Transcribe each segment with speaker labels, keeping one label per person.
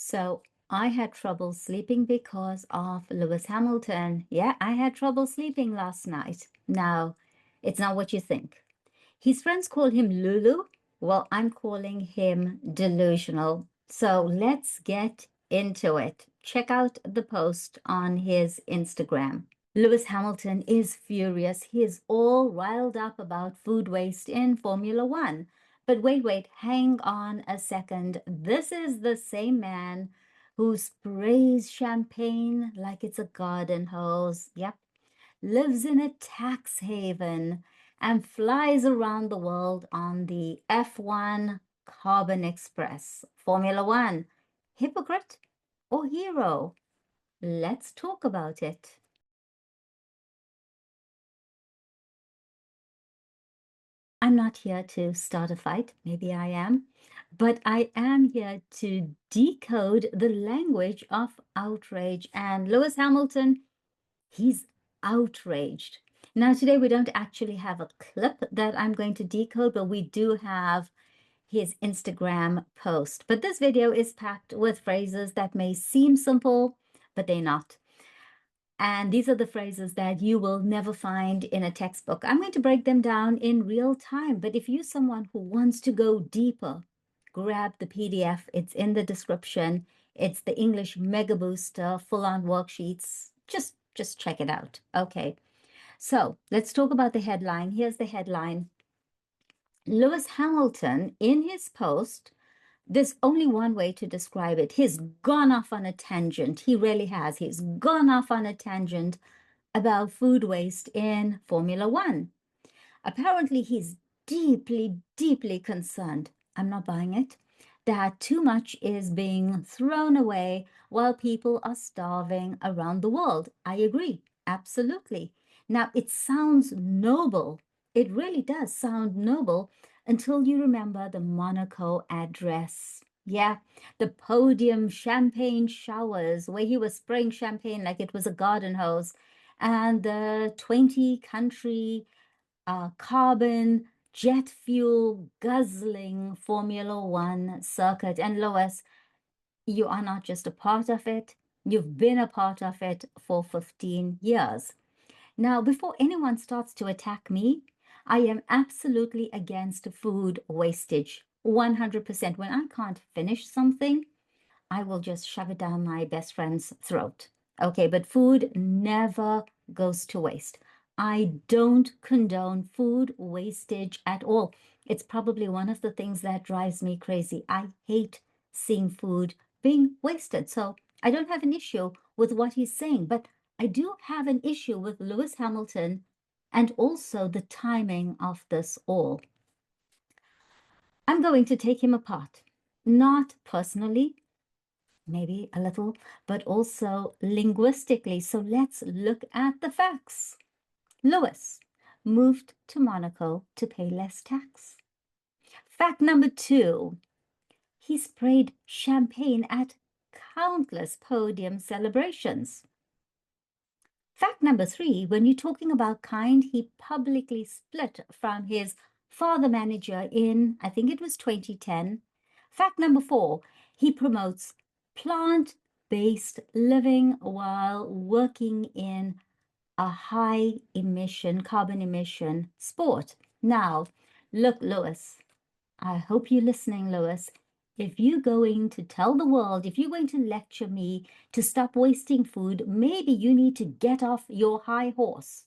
Speaker 1: So I had trouble sleeping because of Lewis Hamilton. Yeah, I had trouble sleeping last night. Now, it's not what you think. His friends call him Lulu. Well, I'm calling him delusional. So let's get into it. Check out the post on his Instagram. Lewis Hamilton is furious. He is all riled up about food waste in Formula One. But wait, hang on a second. This is the same man who sprays champagne like it's a garden hose. Yep, lives in a tax haven and flies around the world on the F1 Carbon Express. Formula One, hypocrite or hero? Let's talk about it. I'm not here to start a fight. Maybe I am. But I am here to decode the language of outrage. And Lewis Hamilton, he's outraged. Now, today we don't actually have a clip that I'm going to decode, but we do have his Instagram post. But this video is packed with phrases that may seem simple, but they're not. And these are the phrases that you will never find in a textbook. I'm going to break them down in real time. But if you're someone who wants to go deeper, grab the PDF. It's in the description. It's the English Mega Booster full-on worksheets. Just check it out. Okay. So let's talk about the headline. Here's the headline. Lewis Hamilton, in his post, there's only one way to describe it. He's gone off on a tangent. He really has. He's gone off on a tangent about food waste in Formula One. Apparently, he's deeply concerned. I'm not buying it. That too much is being thrown away while people are starving around the world. I agree. Absolutely. Now, it sounds noble. It really does sound noble until you remember the Monaco address. Yeah, the podium champagne showers where he was spraying champagne like it was a garden hose, and the 20-country carbon jet fuel guzzling Formula One circuit. And Lois, you are not just a part of it, you've been a part of it for 15 years. Now, before anyone starts to attack me, I am absolutely against food wastage. 100%. When I can't finish something, I will just shove it down my best friend's throat. Okay, but food never goes to waste. I don't condone food wastage at all. It's probably one of the things that drives me crazy. I hate seeing food being wasted. So I don't have an issue with what he's saying, but I do have an issue with Lewis Hamilton and also the timing of this all. I'm going to take him apart, not personally, maybe a little, but also linguistically. So let's look at the facts. Lewis moved to Monaco to pay less tax. Fact number 2, he sprayed champagne at countless podium celebrations. Fact number 3, when you're talking about kind, he publicly split from his father manager in, I think it was 2010. Fact number 4, he promotes plant-based living while working in a high emission, carbon emission sport. Now, look, Lewis, I hope you're listening, Lewis. If you're going to tell the world, if you're going to lecture me to stop wasting food, maybe you need to get off your high horse.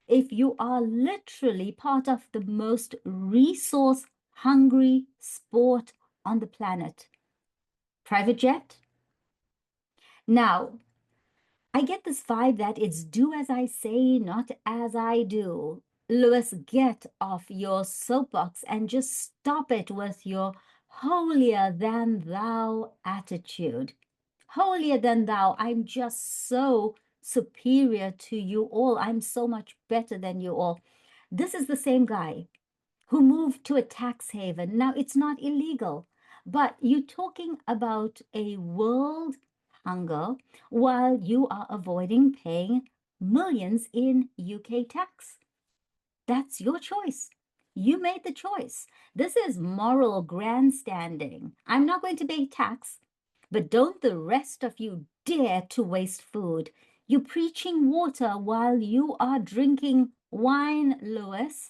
Speaker 1: If you are literally part of the most resource-hungry sport on the planet, private jet? Now, I get this vibe that it's do as I say, not as I do. Lewis, get off your soapbox and just stop it with your holier than thou attitude. Holier than thou. I'm just so superior to you all. I'm so much better than you all. This is the same guy who moved to a tax haven. Now, it's not illegal, but you're talking about a world hunger while you are avoiding paying millions in UK tax. That's your choice. You made the choice. This is moral grandstanding. I'm not going to pay tax But don't the rest of you dare to waste food. You preaching water while you are drinking wine, Lewis.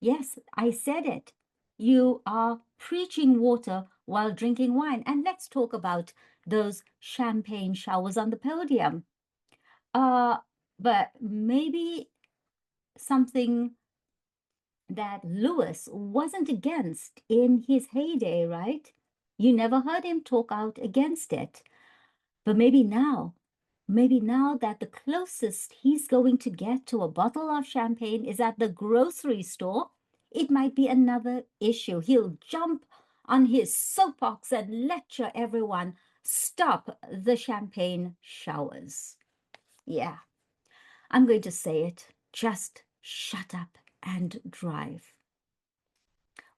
Speaker 1: Yes, I said it. You are preaching water while drinking wine. And let's talk about those champagne showers on the podium. Uh, but maybe something that Lewis wasn't against in his heyday, right? You never heard him talk out against it. But maybe now that the closest he's going to get to a bottle of champagne is at the grocery store, it might be another issue. He'll jump on his soapbox and lecture everyone, stop the champagne showers. Yeah, I'm going to say it. Just shut up and drive.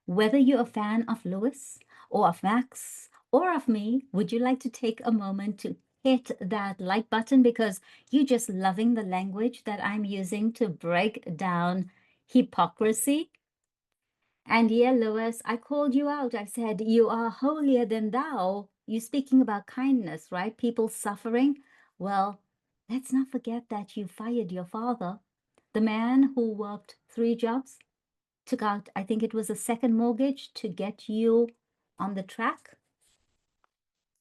Speaker 1: Whether you're a fan of Lewis or of Max or of me, would you like to take a moment to hit that like button because you're just loving the language that I'm using to break down hypocrisy? And yeah, Lewis, I called you out. I said, you are holier than thou. You're speaking about kindness, right? People suffering. Well, let's not forget that you fired your father, the man who worked 3 jobs, took out, I think it was a second mortgage to get you on the track.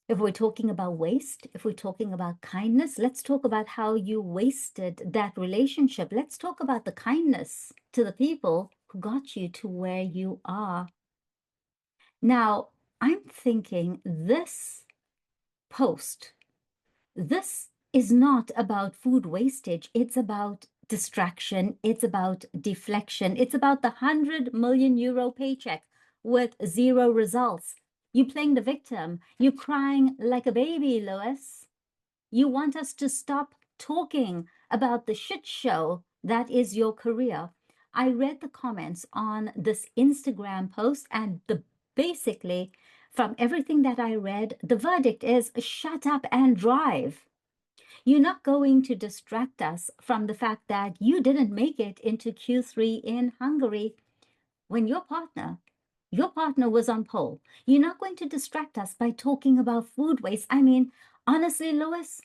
Speaker 1: If we're talking about waste, if we're talking about kindness, let's talk about how you wasted that relationship. Let's talk about the kindness to the people who got you to where you are. Now, I'm thinking this is not about food wastage. It's about distraction. It's about deflection. It's about the 100 million euro paycheck with 0 results. You playing the victim. You crying like a baby, Lois. You want us to stop talking about the shit show that is your career. I read the comments on this Instagram post and basically from everything that I read, the verdict is shut up and drive. You're not going to distract us from the fact that you didn't make it into Q3 in Hungary when your partner was on pole. You're not going to distract us by talking about food waste. I mean, honestly, Lewis,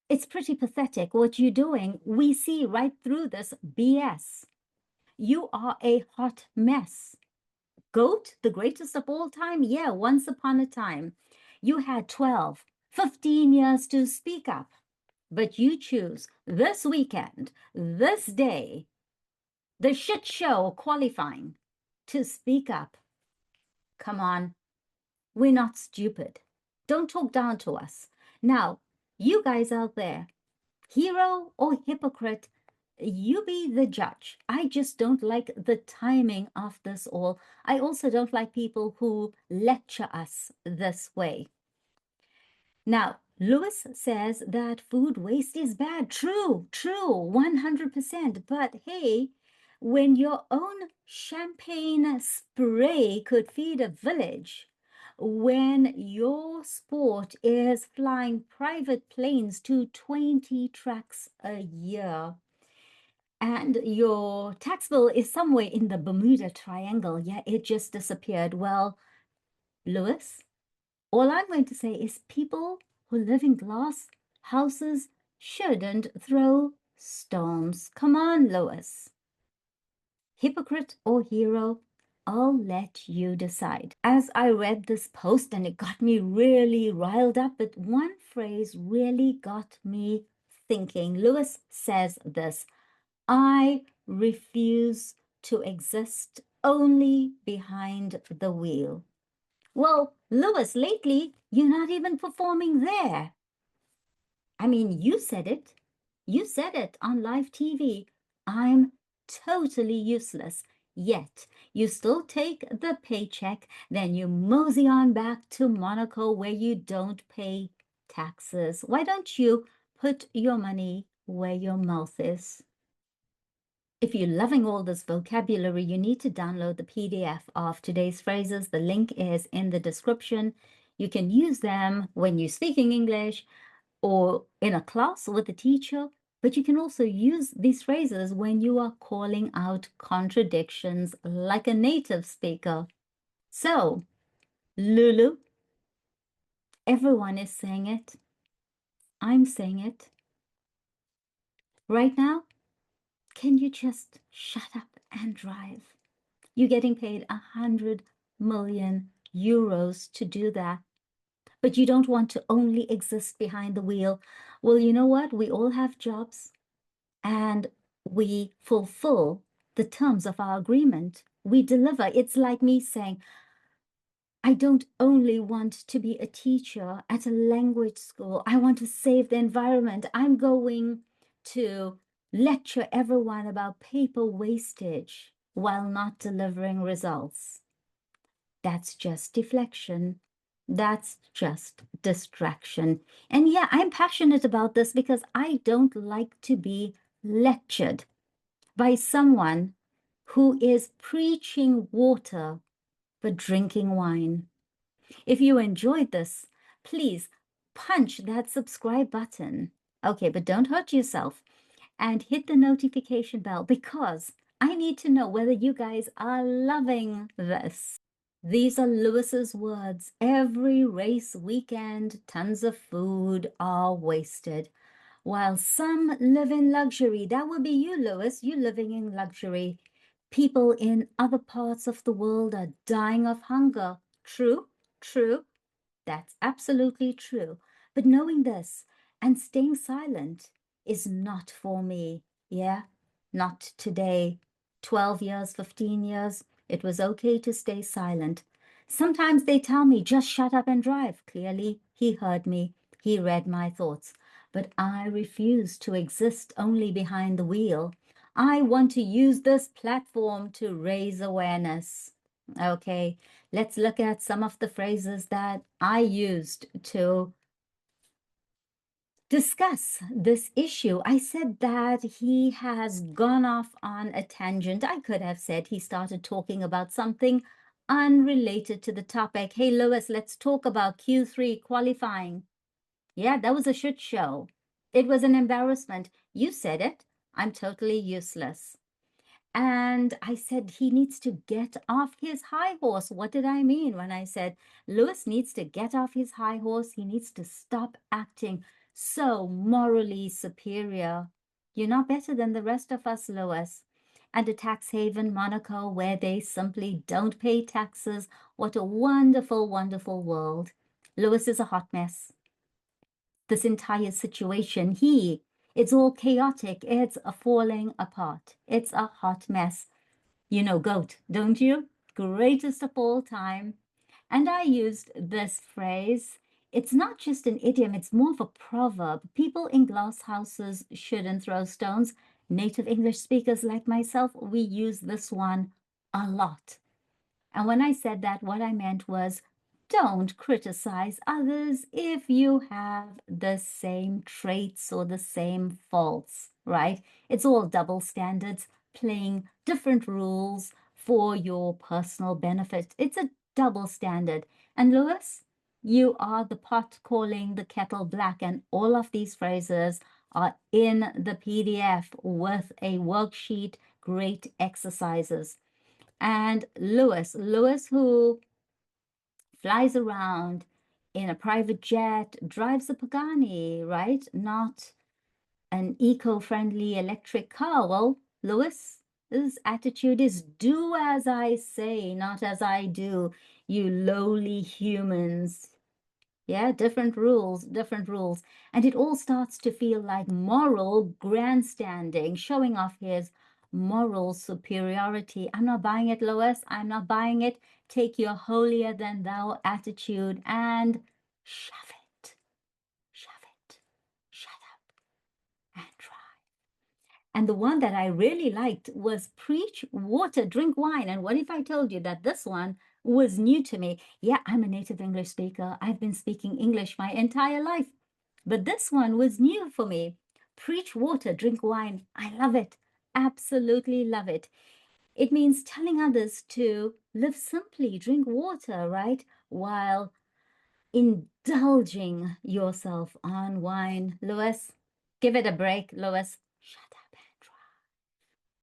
Speaker 1: it's pretty pathetic what you're doing. We see right through this BS. You are a hot mess. GOAT, the greatest of all time? Yeah, once upon a time. You had 12, 15 years to speak up, but you choose this weekend, this day, the shit show qualifying to speak up. Come on, we're not stupid. Don't talk down to us. Now, you guys out there, hero or hypocrite, you be the judge. I just don't like the timing of this all. I also don't like people who lecture us this way. Now, Lewis says that food waste is bad. True, 100%. But hey, when your own champagne spray could feed a village, when your sport is flying private planes to 20 tracks a year, and your tax bill is somewhere in the Bermuda Triangle, yeah, it just disappeared. Well, Lewis, all I'm going to say is people who live in glass houses shouldn't throw stones. Come on, Lois. Hypocrite or hero, I'll let you decide. As I read this post, and it got me really riled up, but one phrase really got me thinking. Lewis says this: I refuse to exist only behind the wheel. Well, Lewis, lately, you're not even performing there. I mean, you said it. You said it on live TV. I'm totally useless. Yet, you still take the paycheck, then you mosey on back to Monaco where you don't pay taxes. Why don't you put your money where your mouth is? If you're loving all this vocabulary, you need to download the PDF of today's phrases. The link is in the description. You can use them when you're speaking English or in a class with a teacher, but you can also use these phrases when you are calling out contradictions like a native speaker. So, Lulu, Everyone is saying it. I'm saying it. Right now, can you just shut up and drive? You're getting paid 100 million euros to do that, but you don't want to only exist behind the wheel. Well, you know what? We all have jobs and we fulfill the terms of our agreement. We deliver. It's like me saying, I don't only want to be a teacher at a language school. I want to save the environment. I'm going to lecture everyone about paper wastage while not delivering results. That's just deflection. That's just distraction. And yeah, I'm passionate about this because I don't like to be lectured by someone who is preaching water but drinking wine. If you enjoyed this, please punch that subscribe button. Okay, but don't hurt yourself and hit the notification bell because I need to know whether you guys are loving this. These are Lewis's words. Every race weekend, tons of food are wasted. While some live in luxury, that would be you, Lewis, you living in luxury. People in other parts of the world are dying of hunger. True, true. That's absolutely true. But knowing this and staying silent is not for me. Yeah, not today. 12 years, 15 years, it was okay to stay silent. Sometimes they tell me, just shut up and drive. Clearly, he heard me. He read my thoughts. But I refuse to exist only behind the wheel. I want to use this platform to raise awareness. Okay, let's look at some of the phrases that I used to discuss this issue. I said that he has gone off on a tangent. I could have said he started talking about something unrelated to the topic. Hey, Lewis, let's talk about Q3 qualifying. Yeah, that was a shit show. It was an embarrassment. You said it. I'm totally useless. And I said he needs to get off his high horse. What did I mean when I said Lewis needs to get off his high horse? He needs to stop acting so morally superior. You're not better than the rest of us, Lewis. And a tax haven, Monaco, where they simply don't pay taxes. What a wonderful, wonderful world. Lewis is a hot mess. This entire situation, it's all chaotic. It's a falling apart. It's a hot mess. You know GOAT, don't you? Greatest of all time. And I used this phrase. It's not just an idiom, it's more of a proverb. People in glass houses shouldn't throw stones. Native English speakers like myself, we use this one a lot. And when I said that, what I meant was don't criticize others if you have the same traits or the same faults, right? It's all double standards, playing different rules for your personal benefit. It's a double standard. And Lewis, you are the pot calling the kettle black, and all of these phrases are in the PDF with a worksheet, great exercises. And Lewis, who flies around in a private jet, drives a Pagani, right? Not an eco-friendly electric car. Well, Lewis's attitude is do as I say, not as I do, you lowly humans. Yeah, different rules, different rules. And it all starts to feel like moral grandstanding, showing off his moral superiority. I'm not buying it, Lois. I'm not buying it. Take your holier than thou attitude and shove it, shove it, shut up and try. And the one that I really liked was preach water, drink wine. And what if I told you that this one was new to me? Yeah, I'm a native English speaker. I've been speaking English my entire life. But this one was new for me. Preach water, drink wine. I love it. Absolutely love it. It means telling others to live simply, drink water, right? While indulging yourself on wine. Lewis, give it a break, Lewis.